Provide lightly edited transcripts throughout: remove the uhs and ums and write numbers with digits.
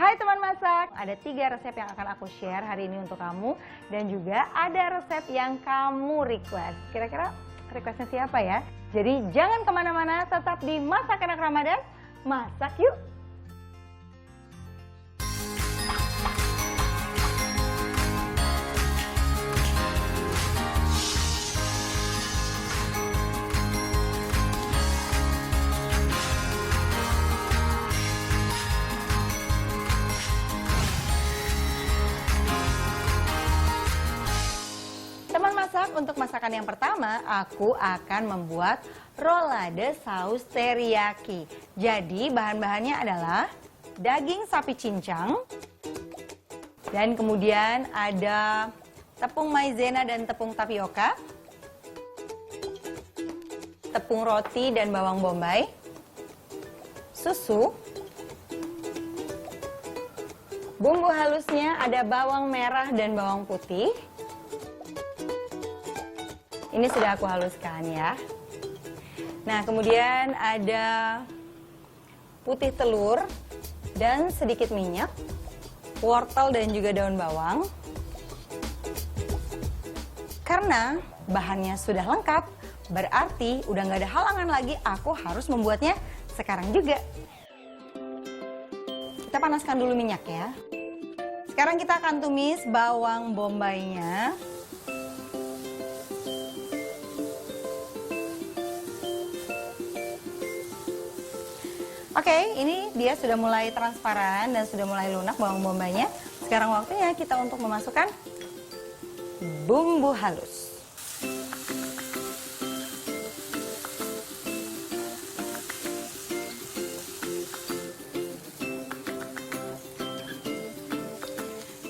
Hai teman masak, ada 3 resep yang akan aku share hari ini untuk kamu. Dan juga ada resep yang kamu request. Kira-kira requestnya siapa ya? Jadi jangan kemana-mana, tetap di Masak Enak Ramadan. Masak yuk! Untuk masakan yang pertama, aku akan membuat rolade saus teriyaki. Jadi bahan-bahannya adalah daging sapi cincang, dan kemudian ada tepung maizena dan tepung tapioka, tepung roti dan bawang bombay, susu, bumbu halusnya ada bawang merah dan bawang putih. Ini sudah aku haluskan ya. Nah, kemudian ada putih telur dan sedikit minyak, wortel dan juga daun bawang. Karena bahannya sudah lengkap, berarti udah nggak ada halangan lagi, aku harus membuatnya sekarang juga. Kita panaskan dulu minyak ya. Sekarang kita akan tumis bawang bombaynya. Oke, ini dia sudah mulai transparan dan sudah mulai lunak bawang bombaynya. Sekarang waktunya kita untuk memasukkan bumbu halus.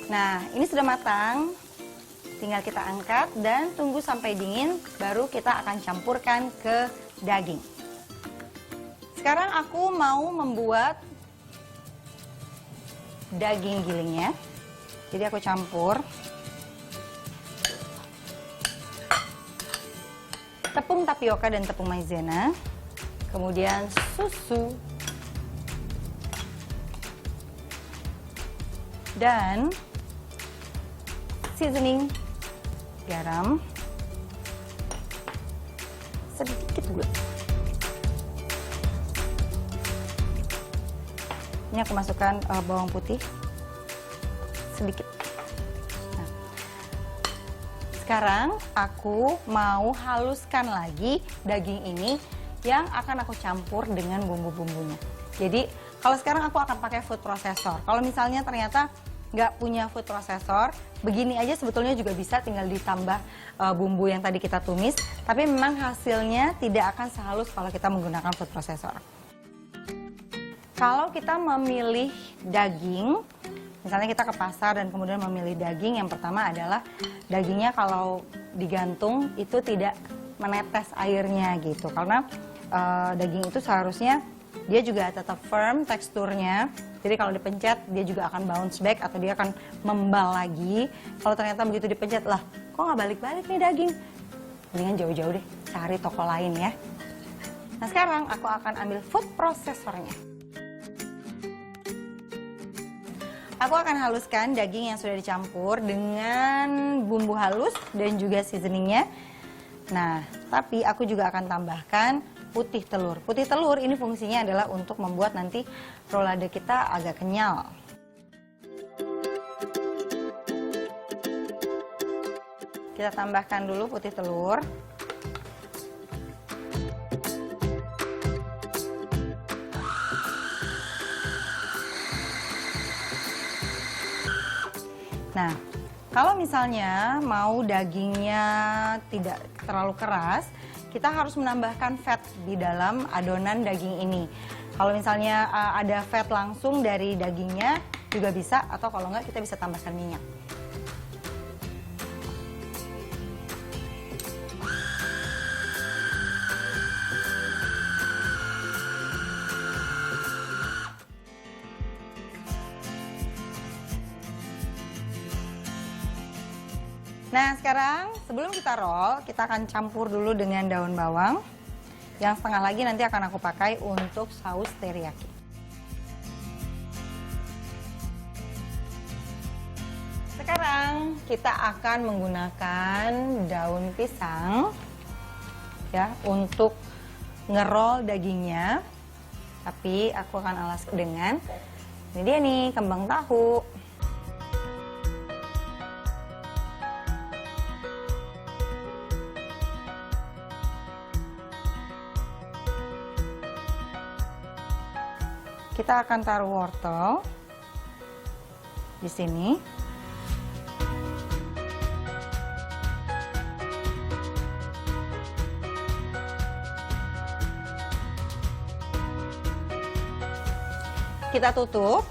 Nah, ini sudah matang. Tinggal kita angkat dan tunggu sampai dingin, baru kita akan campurkan ke daging. Sekarang aku mau membuat daging gilingnya. Jadi aku campur tepung tapioka dan tepung maizena, kemudian susu, dan seasoning, garam, sedikit gula. Ini aku masukkan bawang putih sedikit. Nah, sekarang aku mau haluskan lagi daging ini yang akan aku campur dengan bumbu-bumbunya. Jadi kalau sekarang aku akan pakai food processor. Kalau misalnya ternyata nggak punya food processor, begini aja sebetulnya juga bisa, tinggal ditambah bumbu yang tadi kita tumis. Tapi memang hasilnya tidak akan sehalus kalau kita menggunakan food processor. Kalau kita memilih daging, misalnya kita ke pasar dan kemudian memilih daging, yang pertama adalah dagingnya kalau digantung itu tidak menetes airnya gitu. Karena daging itu seharusnya dia juga tetap firm teksturnya. Jadi kalau dipencet dia juga akan bounce back atau dia akan membal lagi. Kalau ternyata begitu dipencet, lah kok nggak balik-balik nih daging? Mendingan jauh-jauh deh, cari toko lain ya. Nah sekarang aku akan ambil food processornya. Aku akan haluskan daging yang sudah dicampur dengan bumbu halus dan juga seasoningnya. Nah, tapi aku juga akan tambahkan putih telur. Putih telur ini fungsinya adalah untuk membuat nanti rolade kita agak kenyal. Kita tambahkan dulu putih telur. Nah, kalau misalnya mau dagingnya tidak terlalu keras, kita harus menambahkan fat di dalam adonan daging ini. Kalau misalnya ada fat langsung dari dagingnya juga bisa, atau kalau enggak kita bisa tambahkan minyak. Nah sekarang sebelum kita roll, kita akan campur dulu dengan daun bawang. Yang setengah lagi nanti akan aku pakai untuk saus teriyaki. kita akan menggunakan daun pisang ya untuk ngerol dagingnya. Tapi aku akan alas dengan ini dia nih, kembang tahu. Kita akan taruh wortel di sini. Kita tutup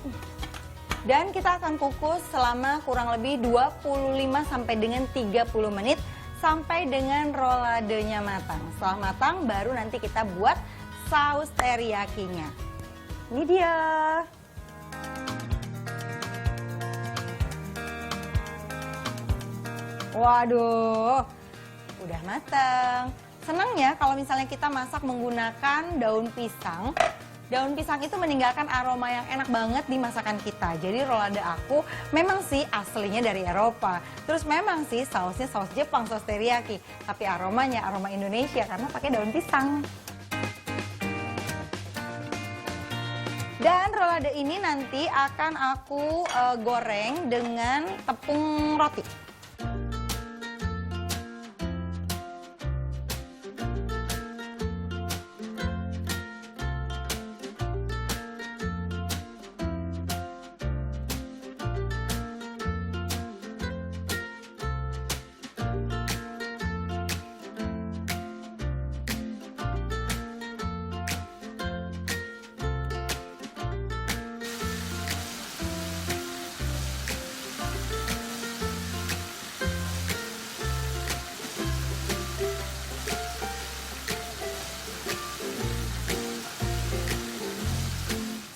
dan kita akan kukus selama kurang lebih 25 sampai dengan 30 menit sampai dengan roladenya matang. Setelah matang baru nanti kita buat saus teriyakinya. Ini dia. Waduh, udah matang. Senang ya kalau misalnya kita masak menggunakan daun pisang. Daun pisang itu meninggalkan aroma yang enak banget di masakan kita. Jadi rolade aku memang sih aslinya dari Eropa. Terus memang sih sausnya saus Jepang, saus teriyaki. Tapi aromanya aroma Indonesia karena pakai daun pisang. Dan rolade ini nanti akan aku goreng dengan tepung roti.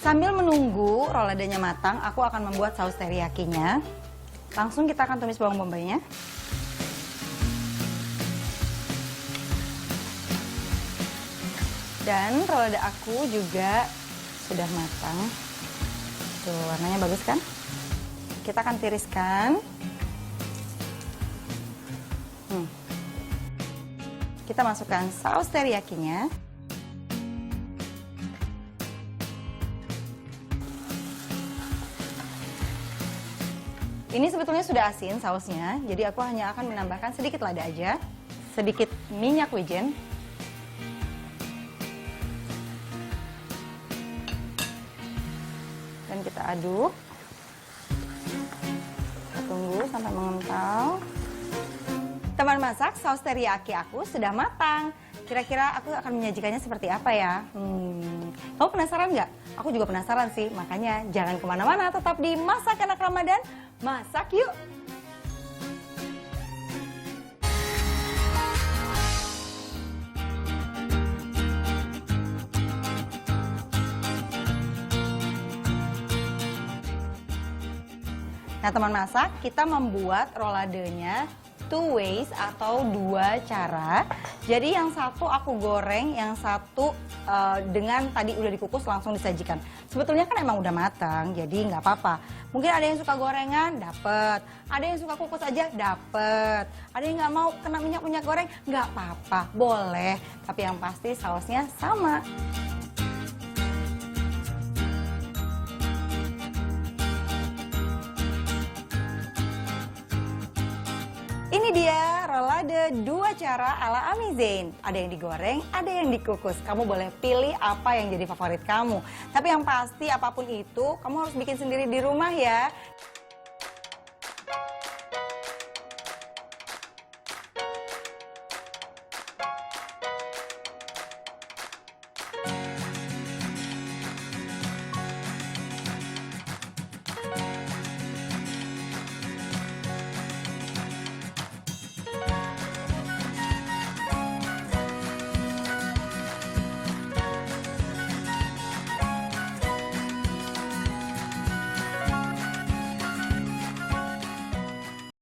Sambil menunggu roladenya matang, aku akan membuat saus teriyakinya. Langsung kita akan tumis bawang bombaynya. Dan rolade aku juga sudah matang. Tuh, warnanya bagus kan? Kita akan tiriskan. Kita masukkan saus teriyakinya. Ini sebetulnya sudah asin sausnya, jadi aku hanya akan menambahkan sedikit lada aja, sedikit minyak wijen, dan kita aduk. Kita tunggu sampai mengental. Teman masak, saus teriyaki aku sudah matang. Kira-kira aku akan menyajikannya seperti apa ya? Kamu penasaran nggak? Aku juga penasaran sih, makanya jangan kemana-mana, tetap di Masak Enak Ramadan. Masak yuk! Nah teman masak, kita membuat roladenya two ways atau dua cara. Jadi yang satu aku goreng, yang satu dengan tadi udah dikukus langsung disajikan. Sebetulnya kan emang udah matang, jadi nggak apa-apa. Mungkin ada yang suka gorengan, dapet. Ada yang suka kukus aja, dapet. Ada yang nggak mau kena minyak goreng, nggak apa-apa, boleh. Tapi yang pasti sausnya sama. Ini dia rolade dua cara ala Ami Zain. Ada yang digoreng, ada yang dikukus. Kamu boleh pilih apa yang jadi favorit kamu. Tapi yang pasti apapun itu, kamu harus bikin sendiri di rumah ya.